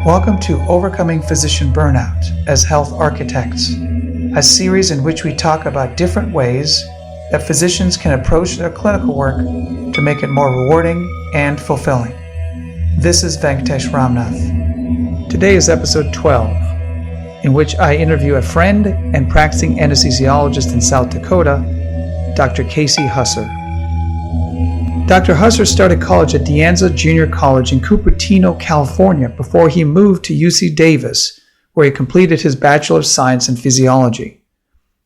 Welcome to Overcoming Physician Burnout as Health Architects, a series in which we talk about different ways that physicians can approach their clinical work to make it more rewarding and fulfilling. This is Venkatesh Ramnath. Today is episode 12, in which I interview a friend and practicing anesthesiologist in South Dakota, Dr. Casey Husser. Dr. Husser started college at De Anza Junior College in Cupertino, California, before he moved to UC Davis, where he completed his Bachelor of Science in Physiology.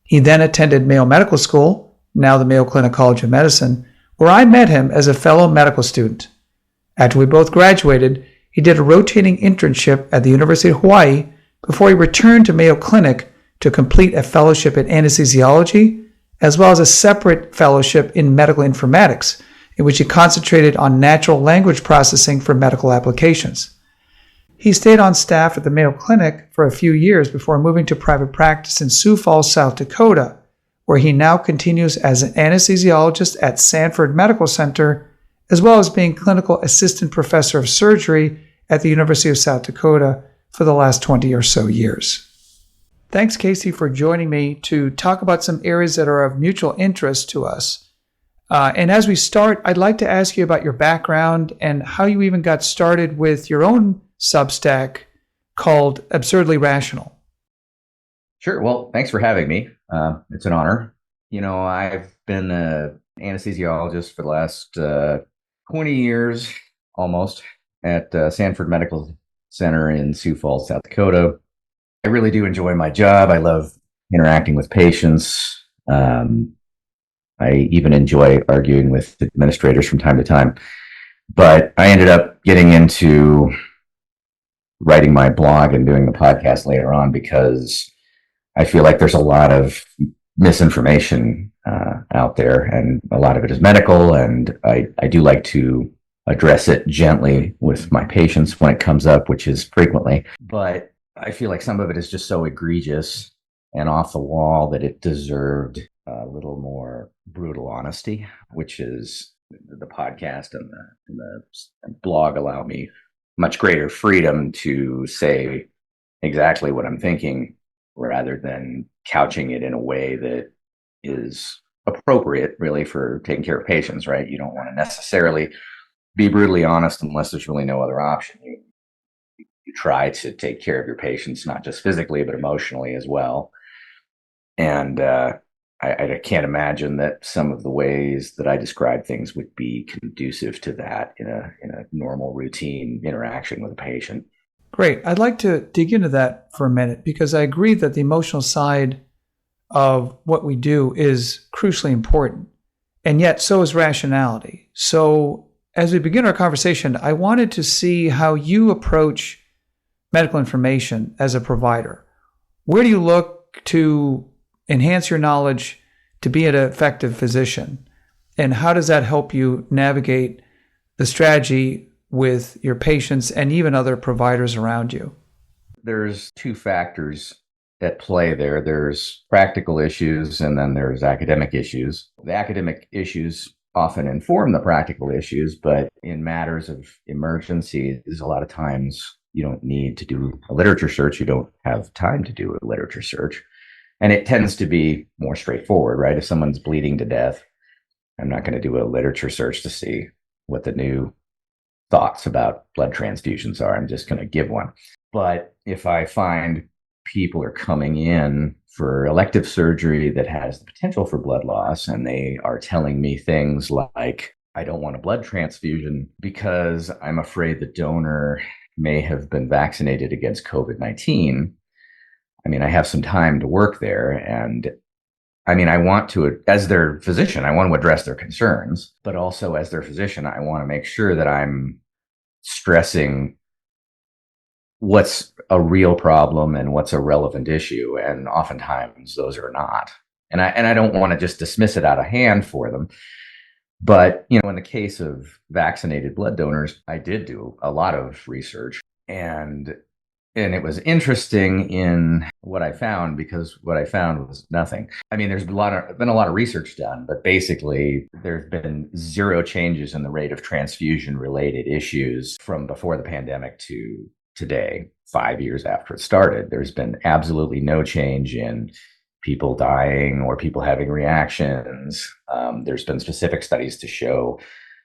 He then attended Mayo Medical School, now the Mayo Clinic College of Medicine, where I met him as a fellow medical student. After we both graduated, he did a rotating internship at the University of Hawaii before he returned to Mayo Clinic to complete a fellowship in anesthesiology, as well as a separate fellowship in medical informatics, in which he concentrated on natural language processing for medical applications. He stayed on staff at the Mayo Clinic for a few years before moving to private practice in Sioux Falls, South Dakota, where he now continues as an anesthesiologist at Sanford Medical Center, as well as being clinical assistant professor of surgery at the University of South Dakota for the last 20 or so years. Thanks, Casey, for joining me to talk about some areas that are of mutual interest to us. And as we start, I'd like to ask you about your background and how you even got started with your own Substack called Absurdly Rational. Sure. Well, thanks for having me. It's an honor. I've been an anesthesiologist for the last 20 years almost at Sanford Medical Center in Sioux Falls, South Dakota. I really do enjoy my job. I love interacting with patients. I even enjoy arguing with administrators from time to time. But I ended up getting into writing my blog and doing the podcast later on because I feel like there's a lot of misinformation out there, and a lot of it is medical, and I do like to address it gently with my patients when it comes up, which is frequently. But I feel like some of it is just so egregious and off the wall that it deserved a little more brutal honesty, which is the podcast and the blog allow me much greater freedom to say exactly what I'm thinking rather than couching it in a way that is appropriate really for taking care of patients, right? You don't want to necessarily be brutally honest unless there's really no other option. You try to take care of your patients, not just physically, but emotionally as well. And I can't imagine that some of the ways that I describe things would be conducive to that in a normal routine interaction with a patient. Great. I'd like to dig into that for a minute because I agree that the emotional side of what we do is crucially important, and yet so is rationality. So as we begin our conversation, I wanted to see how you approach medical information as a provider. Where do you look to enhance your knowledge to be an effective physician? And how does that help you navigate the strategy with your patients and even other providers around you? There's two factors at play there. There's practical issues and then there's academic issues. The academic issues often inform the practical issues, but in matters of emergencies, a lot of times you don't need to do a literature search. You don't have time to do a literature search. And it tends to be more straightforward, right? If someone's bleeding to death, I'm not going to do a literature search to see what the new thoughts about blood transfusions are. I'm just going to give one. But if I find people are coming in for elective surgery that has the potential for blood loss, and they are telling me things like, I don't want a blood transfusion because I'm afraid the donor may have been vaccinated against COVID-19. I have some time to work there, and I want to, as their physician, I want to address their concerns, but also as their physician, I want to make sure that I'm stressing what's a real problem and what's a relevant issue, and oftentimes those are not. And I don't want to just dismiss it out of hand for them. But, in the case of vaccinated blood donors, I did do a lot of research, and it was interesting in what I found, because what I found was nothing. There's been a lot of research done, but basically there's been zero changes in the rate of transfusion related issues from before the pandemic to today, 5 years after it started. There's been absolutely no change in people dying or people having reactions. There's been specific studies to show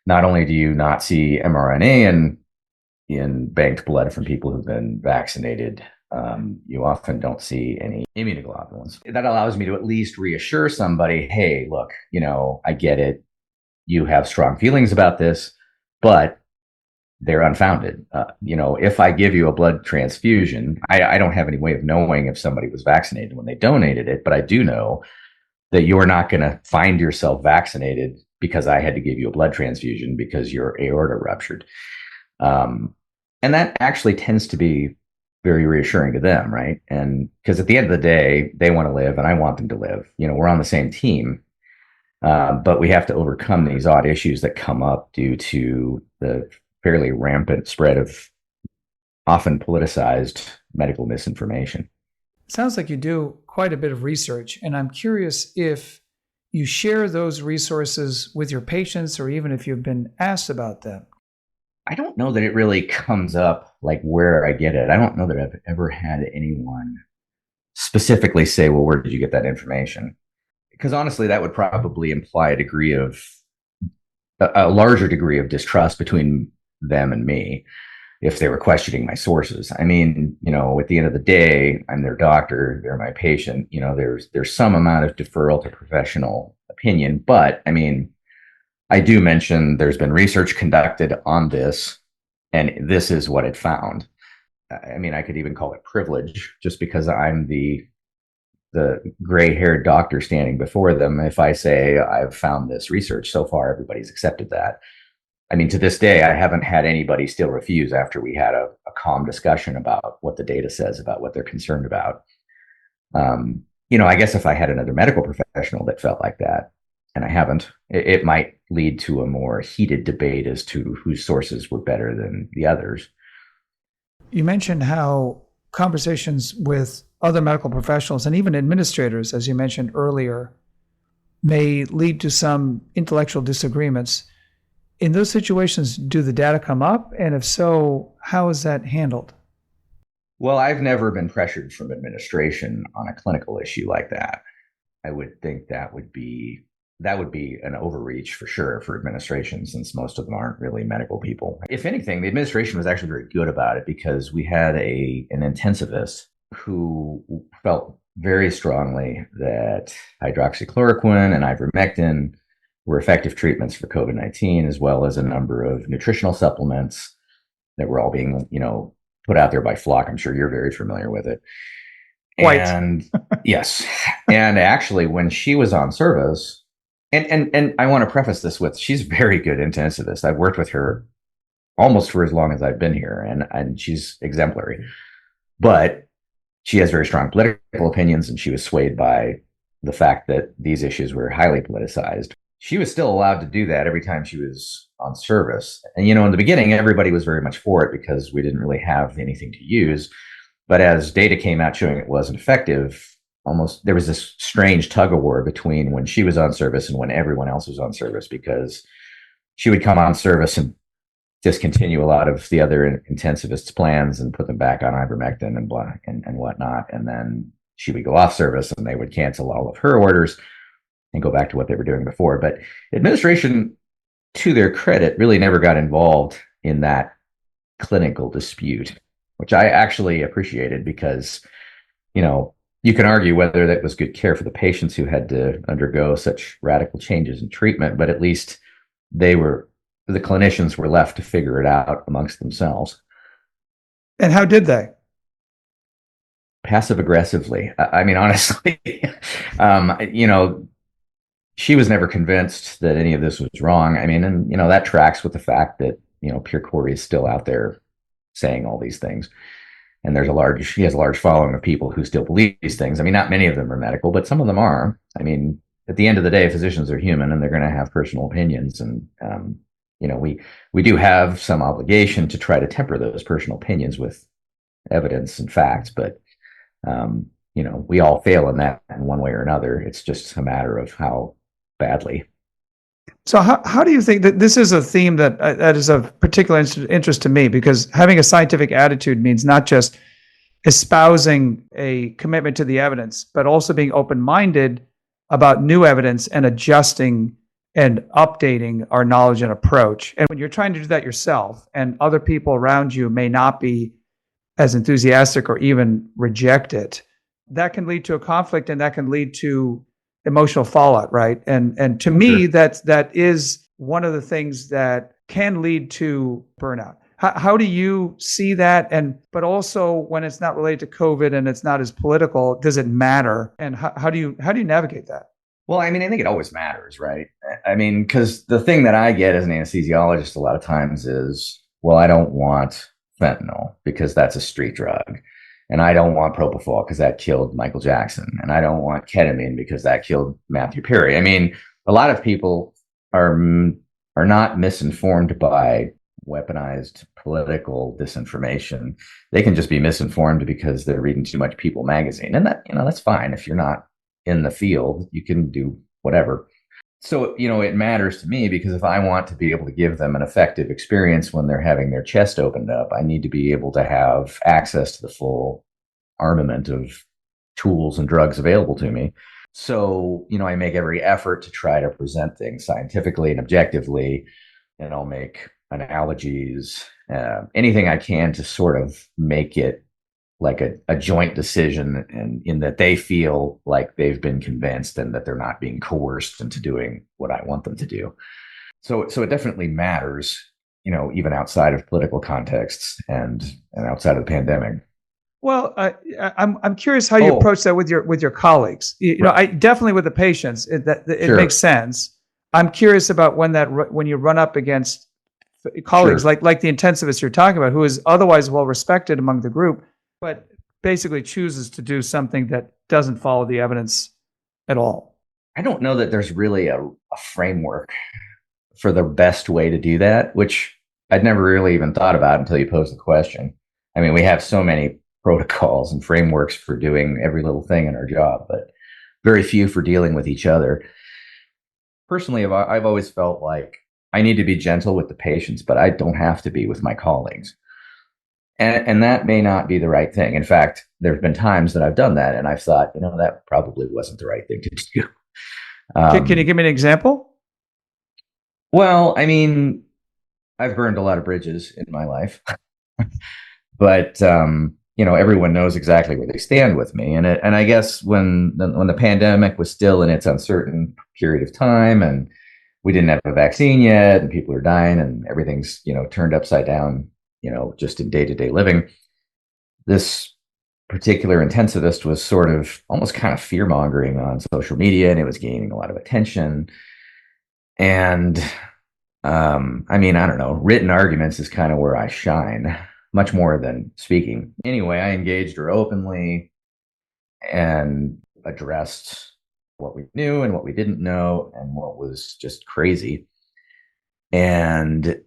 not only do you not see mRNA in banked blood from people who've been vaccinated, you often don't see any immunoglobulins. That allows me to at least reassure somebody, hey, look, I get it. You have strong feelings about this, but they're unfounded. If I give you a blood transfusion, I don't have any way of knowing if somebody was vaccinated when they donated it, but I do know that you're not going to find yourself vaccinated because I had to give you a blood transfusion because your aorta ruptured. And that actually tends to be very reassuring to them, right? And because at the end of the day, they want to live and I want them to live. We're on the same team. But we have to overcome these odd issues that come up due to the fairly rampant spread of often politicized medical misinformation. It sounds like you do quite a bit of research, and I'm curious if you share those resources with your patients or even if you've been asked about them. I don't know that it really comes up like where I get it. I don't know that I've ever had anyone specifically say, well, where did you get that information? Because honestly, that would probably imply a larger degree of distrust between them and me if they were questioning my sources. I mean, at the end of the day, I'm their doctor, they're my patient. There's some amount of deferral to professional opinion, but I mean, I do mention there's been research conducted on this, and this is what it found. I mean, I could even call it privilege just because I'm the gray-haired doctor standing before them. If I say I've found this research, so far everybody's accepted that. I mean, to this day, I haven't had anybody still refuse after we had a calm discussion about what the data says, about what they're concerned about. I guess if I had another medical professional that felt like that, and I haven't, it might lead to a more heated debate as to whose sources were better than the others. You mentioned how conversations with other medical professionals and even administrators, as you mentioned earlier, may lead to some intellectual disagreements. In those situations, do the data come up? And if so, how is that handled? Well, I've never been pressured from administration on a clinical issue like that. I would think that would be an overreach for sure for administration, since most of them aren't really medical people. If anything, the administration was actually very good about it because we had an intensivist who felt very strongly that hydroxychloroquine and ivermectin were effective treatments for COVID-19, as well as a number of nutritional supplements that were all being, put out there by Flock. I'm sure you're very familiar with it. Quite. And yes. And actually, when she was on service, and I want to preface this with, she's a very good intensivist. I've worked with her almost for as long as I've been here, and she's exemplary. But she has very strong political opinions, and she was swayed by the fact that these issues were highly politicized. She was still allowed to do that every time she was on service. And, in the beginning, everybody was very much for it because we didn't really have anything to use. But as data came out showing it wasn't effective, there was this strange tug of war between when she was on service and when everyone else was on service, because she would come on service and discontinue a lot of the other intensivists' plans and put them back on ivermectin and whatnot. And then she would go off service and they would cancel all of her orders and go back to what they were doing before. But administration, to their credit, really never got involved in that clinical dispute, which I actually appreciated because, you can argue whether that was good care for the patients who had to undergo such radical changes in treatment, but at least the clinicians were left to figure it out amongst themselves. And how did they? Passive aggressively. I mean, honestly, she was never convinced that any of this was wrong. I mean, and that tracks with the fact that Pierre Corey is still out there saying all these things, and he has a large following of people who still believe these things. I mean, not many of them are medical, but some of them are. I mean, at the end of the day, physicians are human, and they're going to have personal opinions, and we do have some obligation to try to temper those personal opinions with evidence and facts, but we all fail in that in one way or another. It's just a matter of how badly. So how do you think that this is a theme that is of particular interest to me? Because having a scientific attitude means not just espousing a commitment to the evidence, but also being open-minded about new evidence and adjusting and updating our knowledge and approach. And when you're trying to do that yourself and other people around you may not be as enthusiastic or even reject it, that can lead to a conflict and that can lead to emotional fallout, right? And to me, Sure. that is one of the things that can lead to burnout. How do you see that? And but also when it's not related to COVID and it's not as political, does it matter? And how do you navigate that? Well, I mean, I think it always matters, right? I mean, because the thing that I get as an anesthesiologist a lot of times is, well, I don't want fentanyl because that's a street drug. And I don't want propofol because that killed Michael Jackson. And I don't want ketamine because that killed Matthew Perry. I mean, a lot of people are not misinformed by weaponized political disinformation. They can just be misinformed because they're reading too much People magazine. And that, that's fine. If you're not in the field, you can do whatever. So, it matters to me because if I want to be able to give them an effective experience when they're having their chest opened up, I need to be able to have access to the full armament of tools and drugs available to me. So, I make every effort to try to present things scientifically and objectively, and I'll make analogies, anything I can to sort of make it like a joint decision, and in that they feel like they've been convinced and that they're not being coerced into doing what I want them to do. So it definitely matters, even outside of political contexts and outside of the pandemic. Well, I'm curious how you Oh, approach that with your colleagues. right. I definitely with the patients it Sure. makes sense. I'm curious about when you run up against colleagues Sure. like the intensivist you're talking about, who is otherwise well respected among the group, but basically chooses to do something that doesn't follow the evidence at all. I don't know that there's really a framework for the best way to do that, which I'd never really even thought about until you posed the question. I mean, we have so many protocols and frameworks for doing every little thing in our job, but very few for dealing with each other. Personally, I've always felt like I need to be gentle with the patients, but I don't have to be with my colleagues. And that may not be the right thing. In fact, there have been times that I've done that and I've thought, that probably wasn't the right thing to do. Can you give me an example? Well, I mean, I've burned a lot of bridges in my life, but everyone knows exactly where they stand with me. And I guess when the pandemic was still in its uncertain period of time, and we didn't have a vaccine yet, and people are dying, and everything's turned upside down, just in day to day living, this particular intensivist was sort of almost kind of fear mongering on social media, and it was gaining a lot of attention. And I mean, I don't know, written arguments is kind of where I shine much more than speaking. Anyway, I engaged her openly and addressed what we knew and what we didn't know and what was just crazy. And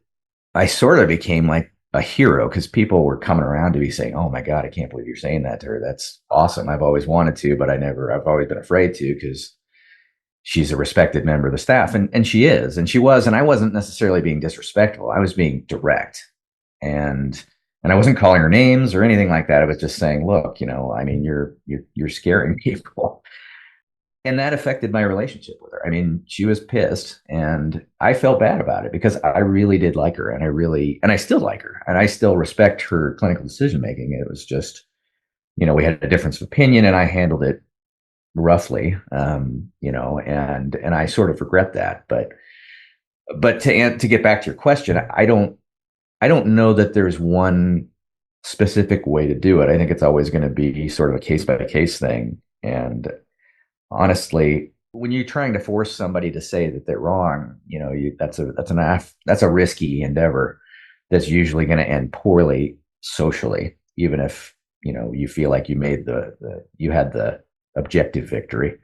I sort of became like a hero because people were coming around to me saying, "Oh my God, I can't believe you're saying that to her. That's awesome. I've always wanted to, but I've always been afraid to because she's a respected member of the staff." And she is, and she was, and I wasn't necessarily being disrespectful. I was being direct. And I wasn't calling her names or anything like that. I was just saying, look, I mean, you're scaring people. And that affected my relationship with her. I mean, she was pissed and I felt bad about it because I really did like her, and I still like her, and I still respect her clinical decision making. It was just, we had a difference of opinion and I handled it roughly, and I sort of regret that. But to get back to your question, I don't know that there's one specific way to do it. I think it's always going to be sort of a case by case thing. And honestly, when you're trying to force somebody to say that they're wrong, that's a risky endeavor that's usually going to end poorly socially, even if you feel like you made you had the objective victory.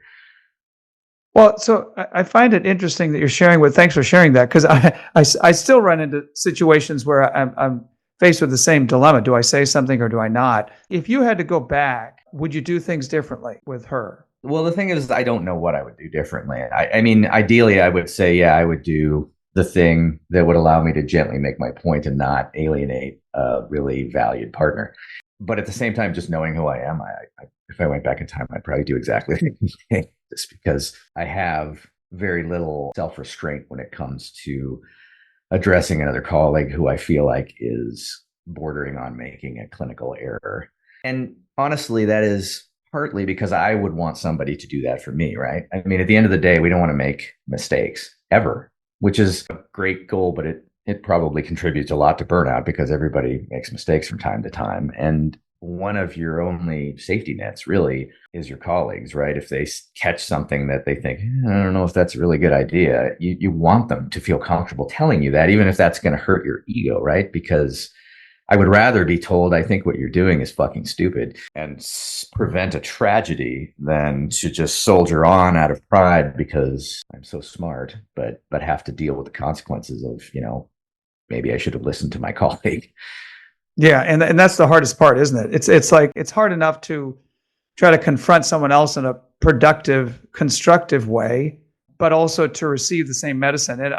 Well, so I find it interesting that you're sharing with. Thanks for sharing that, because I still run into situations where I'm faced with the same dilemma. Do I say something or do I not? If you had to go back, would you do things differently with her? Well, the thing is, I don't know what I would do differently. I mean, ideally, I would say, yeah, I would do the thing that would allow me to gently make my point and not alienate a really valued partner. But at the same time, just knowing who I am, if I went back in time, I'd probably do exactly the same thing, just because I have very little self restraint when it comes to addressing another colleague who I feel like is bordering on making a clinical error. And honestly, that is partly because I would want somebody to do that for me, right? I mean, at the end of the day, we don't want to make mistakes ever, which is a great goal, but it probably contributes a lot to burnout because everybody makes mistakes from time to time. And one of your only safety nets really is your colleagues, right? If they catch something that they think, I don't know if that's a really good idea, you want them to feel comfortable telling you that, even if that's going to hurt your ego, right? Because I would rather be told, I think what you're doing is fucking stupid and prevent a tragedy than to just soldier on out of pride because I'm so smart, but have to deal with the consequences of, maybe I should have listened to my colleague. Yeah, and that's the hardest part, isn't it? It's like it's hard enough to try to confront someone else in a productive, constructive way, but also to receive the same medicine. And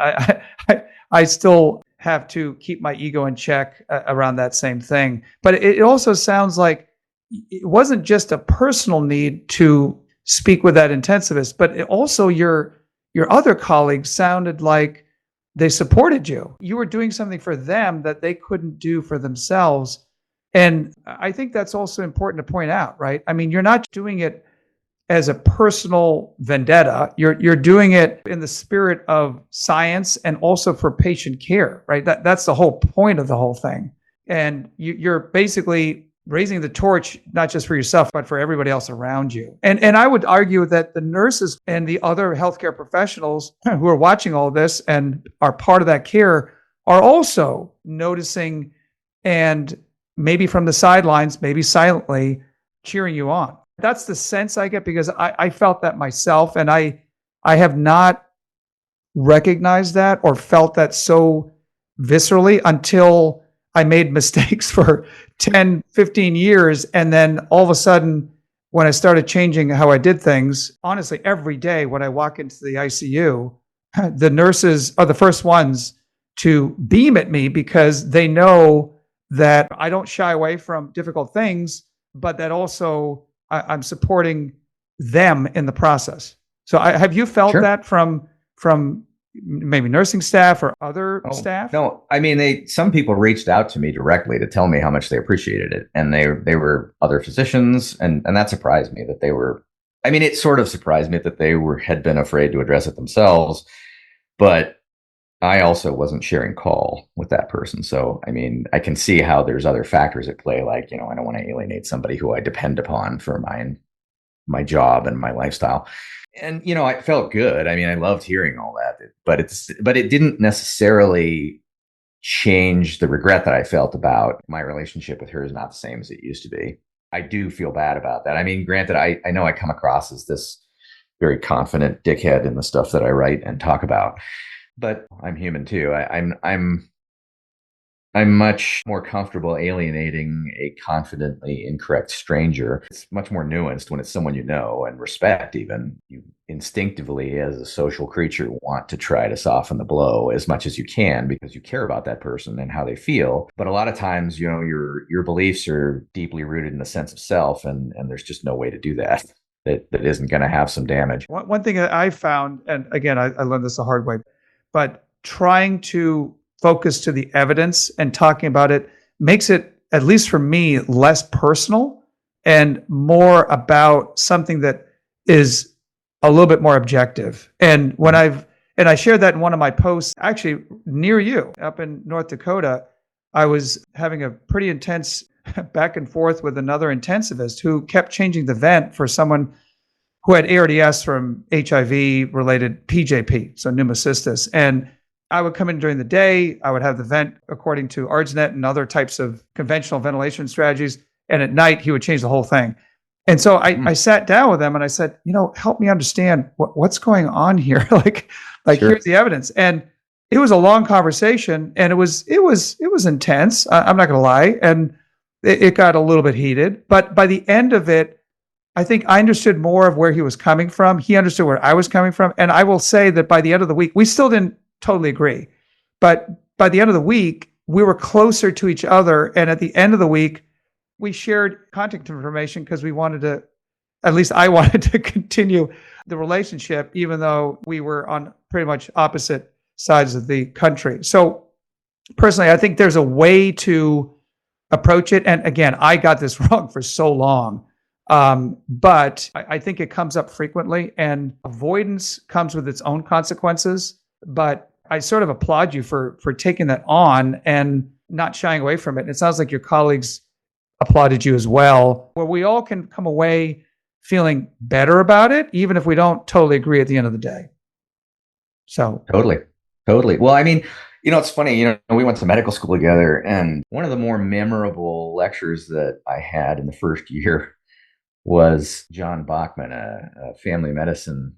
I still have to keep my ego in check around that same thing. But it also sounds like it wasn't just a personal need to speak with that intensivist, but also your other colleagues sounded like they supported you. You were doing something for them that they couldn't do for themselves. And I think that's also important to point out, right? I mean, you're not doing it as a personal vendetta. You're doing it in the spirit of science and also for patient care, right? That's the whole point of the whole thing. And you're basically raising the torch, not just for yourself, but for everybody else around you. And I would argue that the nurses and the other healthcare professionals who are watching all this and are part of that care are also noticing and maybe from the sidelines, maybe silently cheering you on. That's the sense I get because I felt that myself, and I have not recognized that or felt that so viscerally until I made mistakes for 10, 15 years. And then all of a sudden, when I started changing how I did things, honestly, every day when I walk into the ICU, the nurses are the first ones to beam at me because they know that I don't shy away from difficult things, but that also I'm supporting them in the process. So have you felt Sure. that from maybe nursing staff or other staff? No, I mean, some people reached out to me directly to tell me how much they appreciated it. And they were other physicians. And that surprised me that they were, I mean, it sort of surprised me that they had been afraid to address it themselves. But I also wasn't sharing call with that person. So, I mean, I can see how there's other factors at play. Like, I don't want to alienate somebody who I depend upon for my job and my lifestyle. And, I felt good. I mean, I loved hearing all that, but it didn't necessarily change the regret that I felt about my relationship with her is not the same as it used to be. I do feel bad about that. I mean, granted, I know I come across as this very confident dickhead in the stuff that I write and talk about, but I'm human too. I'm much more comfortable alienating a confidently incorrect stranger. It's much more nuanced when it's someone you know and respect even. You instinctively, as a social creature, want to try to soften the blow as much as you can because you care about that person and how they feel. But a lot of times, your beliefs are deeply rooted in a sense of self, and there's just no way to do that. That isn't going to have some damage. One thing that I found, and again, I learned this the hard way, but trying to focus to the evidence and talking about it makes it, at least for me, less personal and more about something that is a little bit more objective. And when I shared that in one of my posts, actually near you up in North Dakota, I was having a pretty intense back and forth with another intensivist who kept changing the vent for someone who had ARDS from HIV related PJP, so pneumocystis. And I would come in during the day. I would have the vent according to ARDSnet and other types of conventional ventilation strategies. And at night, he would change the whole thing. And so I sat down with him and I said, help me understand what's going on here. like sure. Here's the evidence. And it was a long conversation and it was intense. I'm not going to lie. And it got a little bit heated. But by the end of it, I think I understood more of where he was coming from. He understood where I was coming from. And I will say that by the end of the week, we still didn't totally agree. But by the end of the week, we were closer to each other. And at the end of the week, we shared contact information because we wanted to, at least I wanted to continue the relationship, even though we were on pretty much opposite sides of the country. So personally, I think there's a way to approach it. And again, I got this wrong for so long. But I think it comes up frequently, and avoidance comes with its own consequences. But I sort of applaud you for taking that on and not shying away from it. And it sounds like your colleagues applauded you as well, where we all can come away feeling better about it, even if we don't totally agree at the end of the day. So Totally. Totally. Well, I mean, it's funny, we went to medical school together, and one of the more memorable lectures that I had in the first year was John Bachman, a family medicine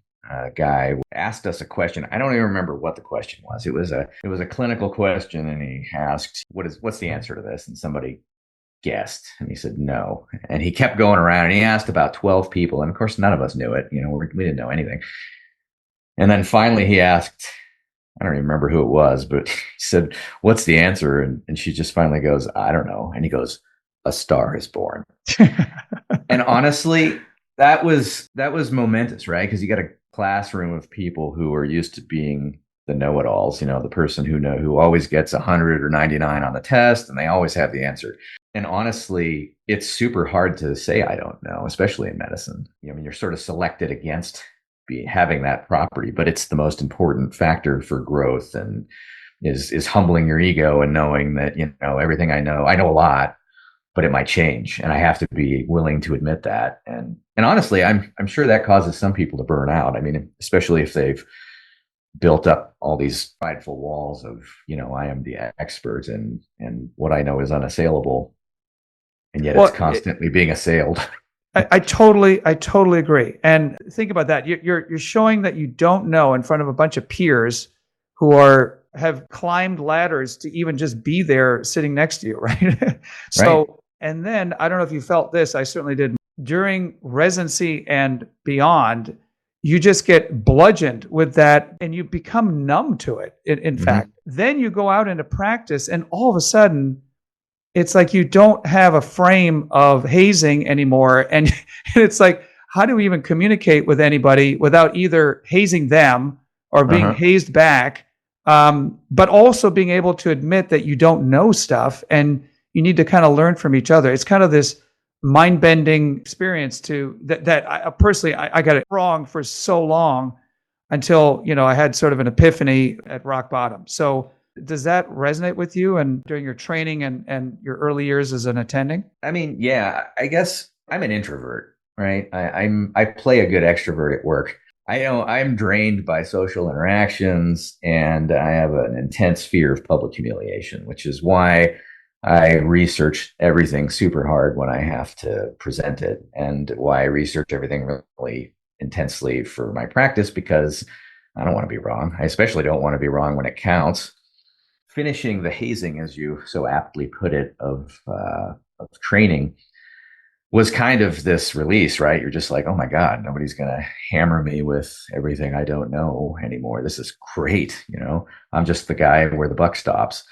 guy, asked us a question. I don't even remember what the question was. It was a clinical question, and he asked, "What's the answer to this?" And somebody guessed, and he said no. And he kept going around, and he asked about 12 people, and of course, none of us knew it. We didn't know anything. And then finally, he asked, I don't even remember who it was, but he said, "What's the answer?" And she just finally goes, "I don't know." And he goes, "A star is born." And honestly, that was momentous, right? Because you got a classroom of people who are used to being the know-it-alls, the person who always gets 100 or 99 on the test, and they always have the answer. And honestly, it's super hard to say I don't know, especially in medicine. You're sort of selected against having that property, but it's the most important factor for growth, and is humbling your ego and knowing that everything I know a lot, but it might change, and I have to be willing to admit that. And honestly, I'm sure that causes some people to burn out. I mean, especially if they've built up all these prideful walls of, I am the expert, and what I know is unassailable, and yet it's constantly being assailed. I totally agree. And think about that. You're showing that you don't know in front of a bunch of peers who have climbed ladders to even just be there sitting next to you, right? So, right. And then I don't know if you felt this, I certainly did. During residency and beyond, you just get bludgeoned with that and you become numb to it. In fact, then you go out into practice and all of a sudden, it's like you don't have a frame of hazing anymore. And it's like, how do we even communicate with anybody without either hazing them or being hazed back? But also being able to admit that you don't know stuff and you need to kind of learn from each other. It's kind of this mind-bending experience that I personally, I got it wrong for so long until, I had sort of an epiphany at rock bottom. So does that resonate with you and during your training and your early years as an attending? I mean, yeah, I guess I'm an introvert, right? I play a good extrovert at work. I know I'm drained by social interactions, and I have an intense fear of public humiliation, which is why I research everything super hard when I have to present it, and why I research everything really intensely for my practice, because I don't want to be wrong. I especially don't want to be wrong when it counts. Finishing the hazing, as you so aptly put it, of training was kind of this release, right? You're just like, oh my God, nobody's going to hammer me with everything I don't know anymore. This is great. I'm just the guy where the buck stops.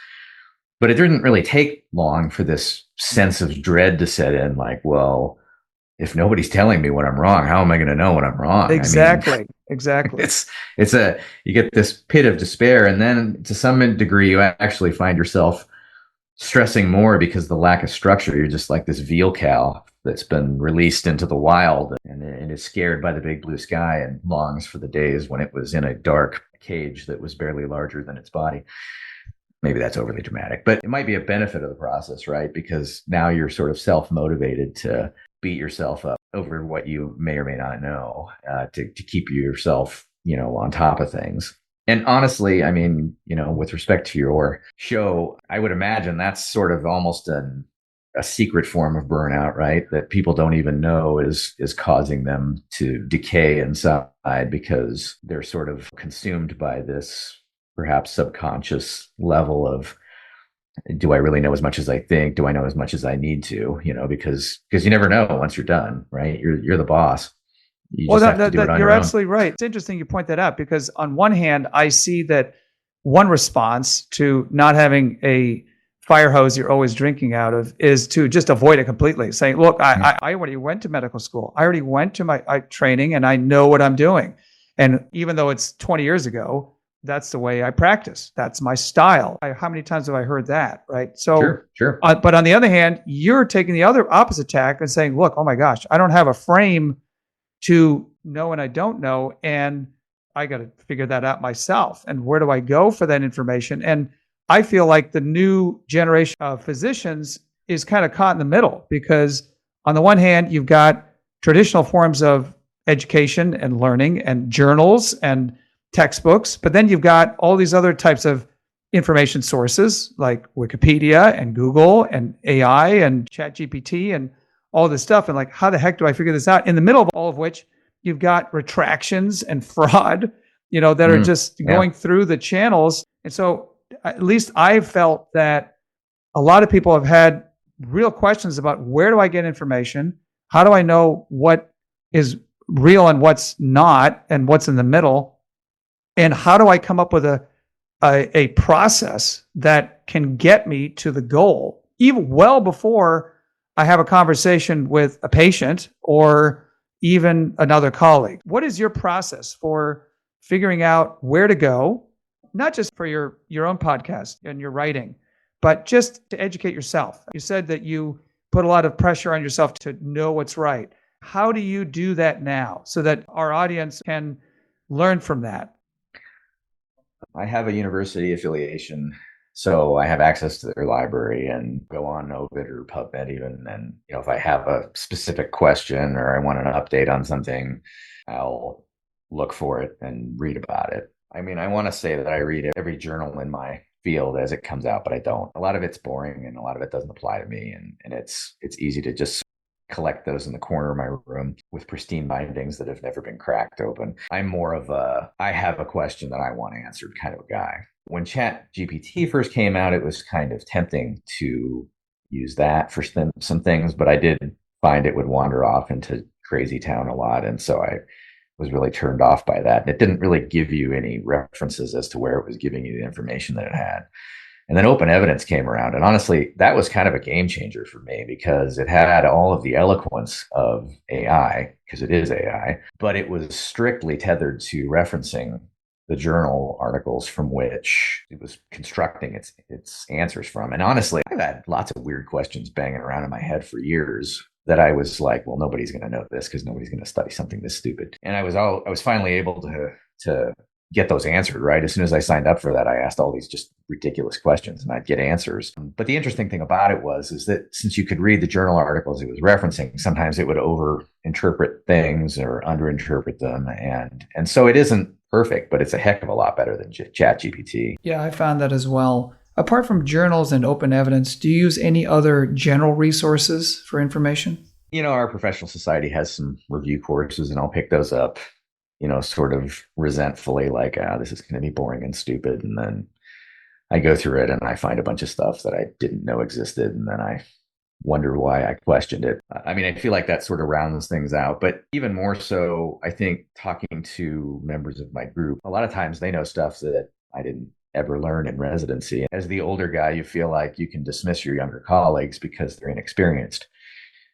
But it didn't really take long for this sense of dread to set in, like, well, if nobody's telling me when I'm wrong, how am I going to know when I'm wrong? Exactly. I mean, exactly. You get this pit of despair, and then to some degree, you actually find yourself stressing more because the lack of structure. You're just like this veal cow that's been released into the wild and is scared by the big blue sky and longs for the days when it was in a dark cage that was barely larger than its body. Maybe that's overly dramatic, but it might be a benefit of the process, right? Because now you're sort of self-motivated to beat yourself up over what you may or may not know, to keep yourself, on top of things. And honestly, I mean, with respect to your show, I would imagine that's sort of almost a secret form of burnout, right? That people don't even know is causing them to decay inside because they're sort of consumed by this perhaps subconscious level of do I really know as much as I think? Do I know as much as I need to? Because you never know once you're done, right? You're the boss. You Well, just have to do it on you're your own. absolutely right. It's interesting you point that out because on one hand, I see that one response to not having a fire hose you're always drinking out of is to just avoid it completely, saying, "Look, I already went to medical school. I already went to my training, and I know what I'm doing. And even though it's 20 years ago, that's the way I practice. That's my style." How many times have I heard that? Right. So, Sure. but on the other hand, you're taking the other opposite tack and saying, "Look, oh my gosh, I don't have a frame to know and I don't know. And I got to figure that out myself. And where do I go for that information?" And I feel like the new generation of physicians is kind of caught in the middle because, on the one hand, you've got traditional forms of education and learning and journals and textbooks, but then you've got all these other types of information sources like Wikipedia and Google and AI and ChatGPT and all this stuff. And like, how the heck do I figure this out? In the middle of all of which, you've got retractions and fraud, that are just going through the channels. And so at least I've felt that a lot of people have had real questions about where do I get information? How do I know what is real and what's not and what's in the middle? And how do I come up with a process that can get me to the goal, even well before I have a conversation with a patient or even another colleague? What is your process for figuring out where to go, not just for your own podcast and your writing, but just to educate yourself? You said that you put a lot of pressure on yourself to know what's right. How do you do that now so that our audience can learn from that? I have a university affiliation, so I have access to their library and go on Ovid or PubMed even. And if I have a specific question or I want an update on something, I'll look for it and read about it. I mean, I want to say that I read every journal in my field as it comes out, but I don't. A lot of it's boring and a lot of it doesn't apply to me. And it's easy to just collect those in the corner of my room with pristine bindings that have never been cracked open. I'm more of I have a question that I want answered kind of a guy. When Chat GPT first came out, it was kind of tempting to use that for some things, but I did find it would wander off into crazy town a lot. And so I was really turned off by that. And it didn't really give you any references as to where it was giving you the information that it had. And then open evidence came around. And honestly, that was kind of a game changer for me because it had all of the eloquence of AI, because it is AI, but it was strictly tethered to referencing the journal articles from which it was constructing its answers from. And honestly, I've had lots of weird questions banging around in my head for years that I was like, well, nobody's going to know this because nobody's going to study something this stupid. And I was finally able to get those answered, right? As soon as I signed up for that, I asked all these just ridiculous questions and I'd get answers. But the interesting thing about it is that since you could read the journal articles it was referencing, sometimes it would over-interpret things or under-interpret them. And so it isn't perfect, but it's a heck of a lot better than ChatGPT. Yeah, I found that as well. Apart from journals and open evidence, do you use any other general resources for information? Our professional society has some review courses and I'll pick those up, sort of resentfully, like, this is going to be boring and stupid. And then I go through it and I find a bunch of stuff that I didn't know existed. And then I wonder why I questioned it. I mean, I feel like that sort of rounds things out. But even more so, I think talking to members of my group, a lot of times they know stuff that I didn't ever learn in residency. As the older guy, you feel like you can dismiss your younger colleagues because they're inexperienced,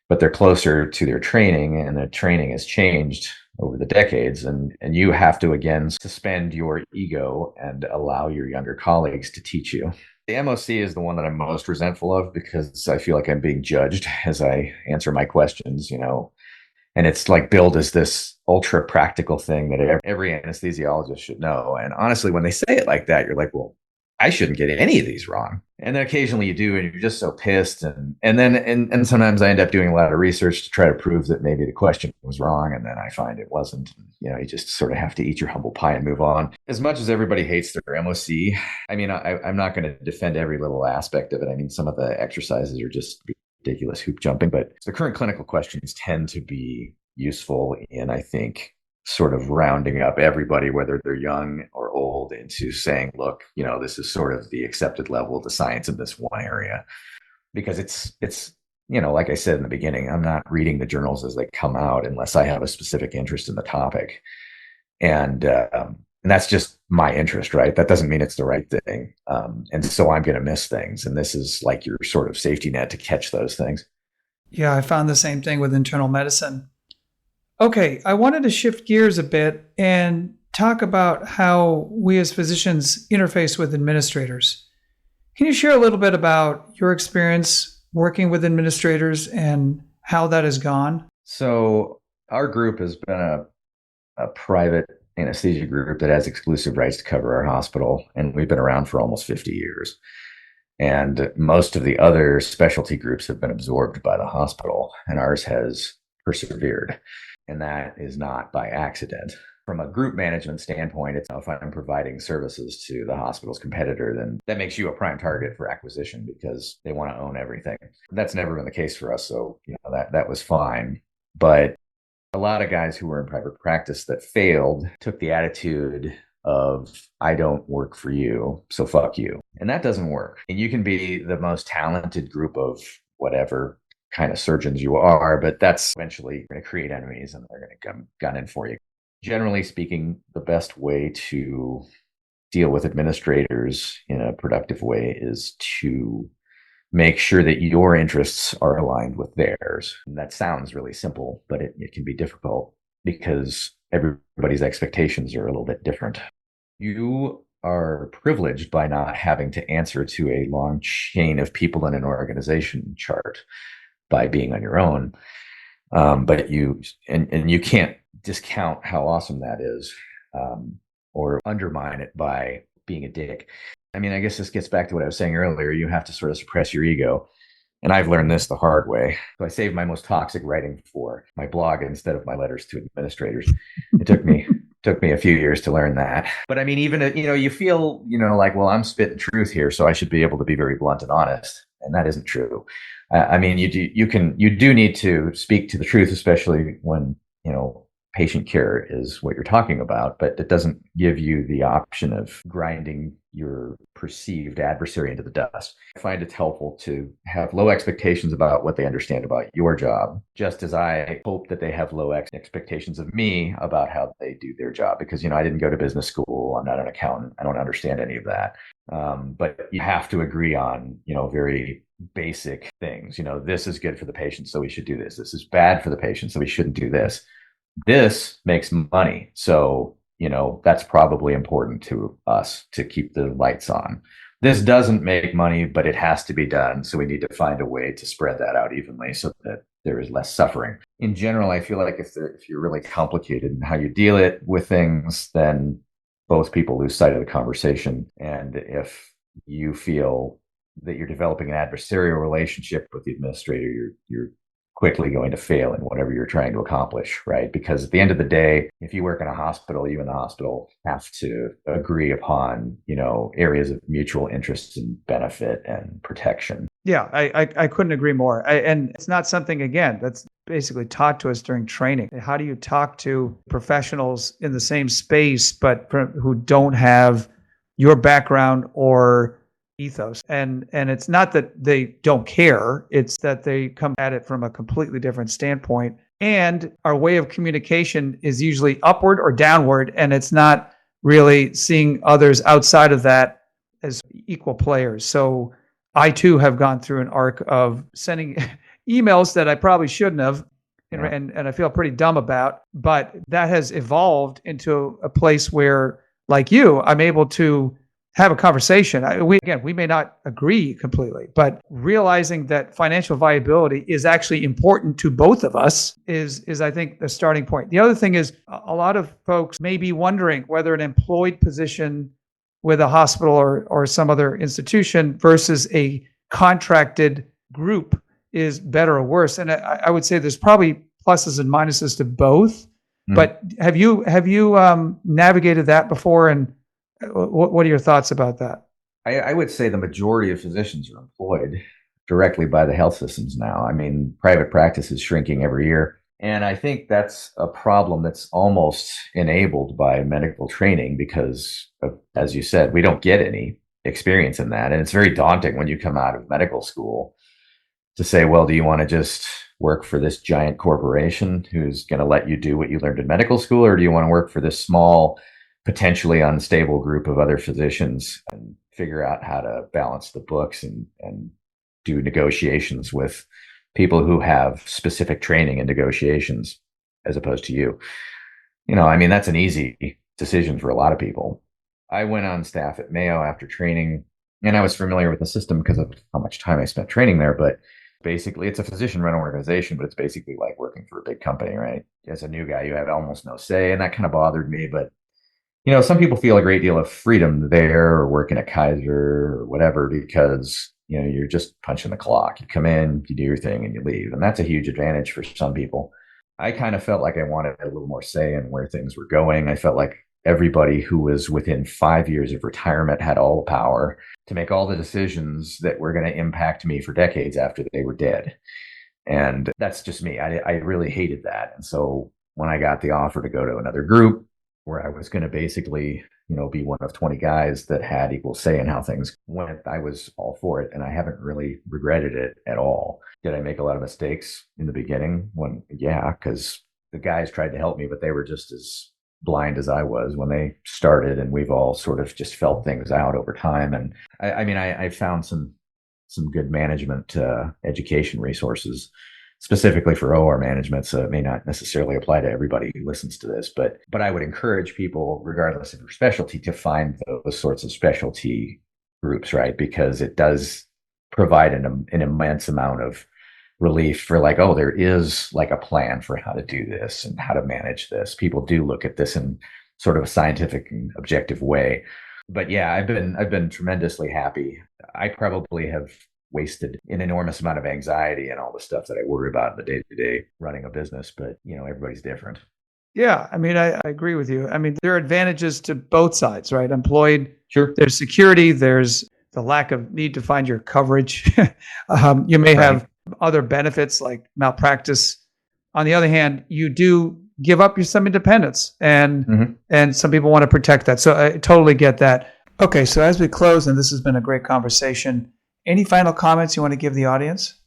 but they're closer to their training and the training has changed over the decades. And you have to, again, suspend your ego and allow your younger colleagues to teach you. The MOC is the one that I'm most resentful of because I feel like I'm being judged as I answer my questions, and it's like billed as this ultra practical thing that every anesthesiologist should know. And honestly, when they say it like that, you're like, well, I shouldn't get any of these wrong. And then occasionally you do, and you're just so pissed. And then sometimes I end up doing a lot of research to try to prove that maybe the question was wrong. And then I find it wasn't. You just sort of have to eat your humble pie and move on. As much as everybody hates their MOC, I mean, I'm not going to defend every little aspect of it. I mean, some of the exercises are just ridiculous hoop jumping, but the current clinical questions tend to be useful in, I think, sort of rounding up everybody, whether they're young or old, into saying, look, this is sort of the accepted level of the science in this one area. Because it's like I said in the beginning, I'm not reading the journals as they come out unless I have a specific interest in the topic. And that's just my interest, right? That doesn't mean it's the right thing. And so I'm going to miss things. And this is like your sort of safety net to catch those things. Yeah, I found the same thing with internal medicine. Okay, I wanted to shift gears a bit and talk about how we as physicians interface with administrators. Can you share a little bit about your experience working with administrators and how that has gone? So our group has been a private anesthesia group that has exclusive rights to cover our hospital, and we've been around for almost 50 years. And most of the other specialty groups have been absorbed by the hospital, and ours has persevered. And that is not by accident. From a group management standpoint, it's if I'm providing services to the hospital's competitor, then that makes you a prime target for acquisition because they want to own everything. That's never been the case for us. So, that was fine. But a lot of guys who were in private practice that failed took the attitude of, I don't work for you, so fuck you. And that doesn't work. And you can be the most talented group of whatever kind of surgeons you are, but that's eventually going to create enemies and they're going to come gun in for you. Generally speaking, the best way to deal with administrators in a productive way is to make sure that your interests are aligned with theirs. And that sounds really simple, but it can be difficult because everybody's expectations are a little bit different. You are privileged by not having to answer to a long chain of people in an organization chart by being on your own. But you can't discount how awesome that is, or undermine it by being a dick. I mean, I guess this gets back to what I was saying earlier. You have to sort of suppress your ego. And I've learned this the hard way. So I saved my most toxic writing for my blog instead of my letters to administrators. It took me a few years to learn that. But I mean, even, you feel, like, well, I'm spitting truth here, so I should be able to be very blunt and honest. And that isn't true. I mean, you do need to speak to the truth, especially when, patient care is what you're talking about, but it doesn't give you the option of grinding your perceived adversary into the dust. I find it's helpful to have low expectations about what they understand about your job, just as I hope that they have low expectations of me about how they do their job, because, I didn't go to business school. I'm not an accountant. I don't understand any of that. But you have to agree on, very basic things. This is good for the patient, so we should do this. This is bad for the patient, so we shouldn't do this. This makes money. So, that's probably important to us to keep the lights on. This doesn't make money, but it has to be done. So we need to find a way to spread that out evenly so that there is less suffering. In general, I feel like if you're really complicated in how you deal it with things, then both people lose sight of the conversation. And if you feel that you're developing an adversarial relationship with the administrator, you're quickly going to fail in whatever you're trying to accomplish, right? Because at the end of the day, if you work in a hospital, you and the hospital have to agree upon, areas of mutual interest and benefit and protection. Yeah, I couldn't agree more. And it's not something, again, that's basically taught to us during training. How do you talk to professionals in the same space, but who don't have your background or ethos? And it's not that they don't care, it's that they come at it from a completely different standpoint. And our way of communication is usually upward or downward, and it's not really seeing others outside of that as equal players. So I too have gone through an arc of sending emails that I probably shouldn't have, and I feel pretty dumb about, but that has evolved into a place where, like you, I'm able to have a conversation. We may not agree completely, but realizing that financial viability is actually important to both of us is I think the starting point. The other thing is a lot of folks may be wondering whether an employed position with a hospital or some other institution versus a contracted group is better or worse. And I would say there's probably pluses and minuses to both. But have you navigated that before? And what are your thoughts about that? I would say the majority of physicians are employed directly by the health systems now. I mean, private practice is shrinking every year. And I think that's a problem that's almost enabled by medical training because, as you said, we don't get any experience in that. And it's very daunting when you come out of medical school to say, well, do you want to just work for this giant corporation who's going to let you do what you learned in medical school? Or do you want to work for this small, potentially unstable group of other physicians and figure out how to balance the books and do negotiations with people who have specific training in negotiations as opposed to you? I mean, that's an easy decision for a lot of people. I went on staff at Mayo after training, and I was familiar with the system because of how much time I spent training there. But basically, it's a physician run organization, but it's basically like working for a big company, right? As a new guy, you have almost no say. And that kind of bothered me. But, some people feel a great deal of freedom there or working at Kaiser or whatever because, you're just punching the clock. You come in, you do your thing, and you leave. And that's a huge advantage for some people. I kind of felt like I wanted a little more say in where things were going. I felt like everybody who was within 5 years of retirement had all the power to make all the decisions that were going to impact me for decades after they were dead. And that's just me. I really hated that. And so when I got the offer to go to another group where I was going to basically, be one of 20 guys that had equal say in how things went, I was all for it. And I haven't really regretted it at all. Did I make a lot of mistakes in the beginning? Yeah, because the guys tried to help me, but they were just as blind as I was when they started, and we've all sort of just felt things out over time. And I found some good management education resources specifically for OR management, so it may not necessarily apply to everybody who listens to this, but I would encourage people, regardless of your specialty, to find those sorts of specialty groups, right? Because it does provide an immense amount of relief for like, oh, there is like a plan for how to do this and how to manage this. People do look at this in sort of a scientific and objective way. But yeah, I've been tremendously happy. I probably have wasted an enormous amount of anxiety and all the stuff that I worry about in the day-to-day running a business, but everybody's different. Yeah, I mean, I agree with you. I mean, there are advantages to both sides, right? Employed, Sure. There's security, there's the lack of need to find your coverage. You may have other benefits like malpractice. On the other hand, you do give up some independence, and some people want to protect that. So I totally get that. Okay, so as we close, and this has been a great conversation, any final comments you want to give the audience?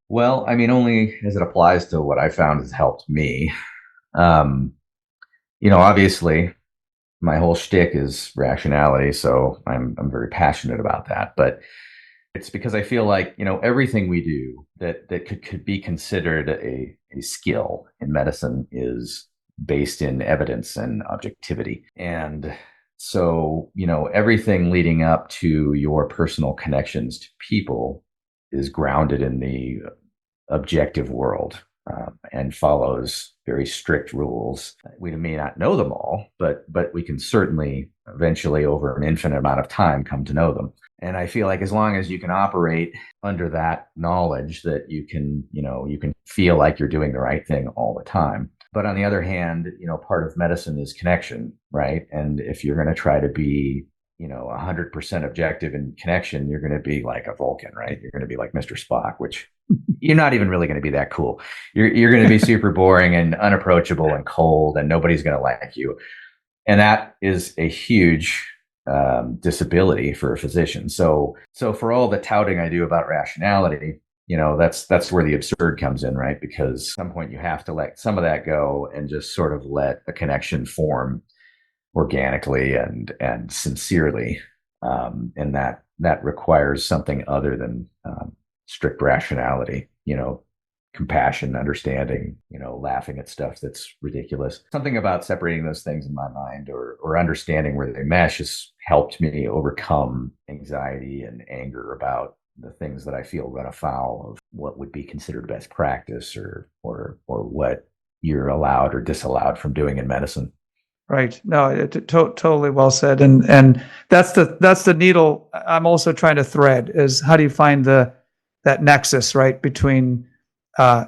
Well, I mean, only as it applies to what I found has helped me. Obviously, my whole shtick is rationality, so I'm very passionate about that. But it's because I feel like everything we do that could be considered a skill in medicine is based in evidence and objectivity. And so, everything leading up to your personal connections to people is grounded in the objective world and follows very strict rules. We may not know them all, but we can certainly eventually, over an infinite amount of time, come to know them. And I feel like as long as you can operate under that knowledge, that you can feel like you're doing the right thing all the time. But on the other hand, part of medicine is connection, right? And if you're going to try to be, 100% objective in connection, you're going to be like a Vulcan, right? You're going to be like Mr. Spock, which you're not even really going to be that cool. You're going to be super boring and unapproachable and cold, and nobody's going to like you. And that is a huge disability for a physician. So for all the touting I do about rationality, that's where the absurd comes in, right? Because at some point you have to let some of that go and just sort of let a connection form organically and sincerely. And that requires something other than strict rationality, compassion, understanding, laughing at stuff that's ridiculous. Something about separating those things in my mind or understanding where they mesh has helped me overcome anxiety and anger about the things that I feel run afoul of what would be considered best practice or what you're allowed or disallowed from doing in medicine. Right. No, totally well said. And that's the needle I'm also trying to thread is how do you find that nexus, right, between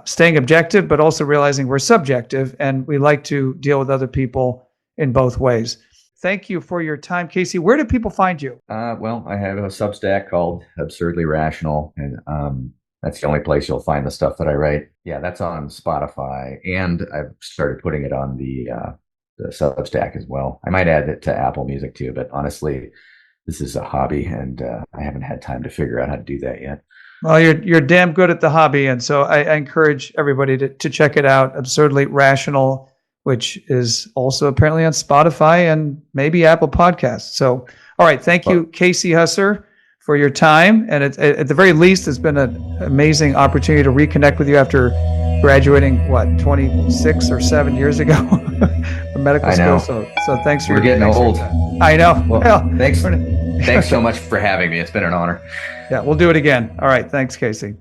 staying objective, but also realizing we're subjective and we like to deal with other people in both ways. Thank you for your time, Casey. Where do people find you? Well, I have a Substack called Absurdly Rational, and That's the only place you'll find the stuff that I write. Yeah, that's on Spotify, and I've started putting it on the Substack as well. I might add it to Apple Music too, but honestly, this is a hobby, and I haven't had time to figure out how to do that yet. Well, you're damn good at the hobby, and so I encourage everybody to check it out. Absurdly Rational, which is also apparently on Spotify and maybe Apple Podcasts. So, all right, thank you, Casey Husser, for your time, and at the very least, it's been an amazing opportunity to reconnect with you after graduating 26 or 7 years ago from medical school. So thanks for We're getting old. I know. Well, thanks so much for having me. It's been an honor. Yeah, we'll do it again. All right, thanks, Casey.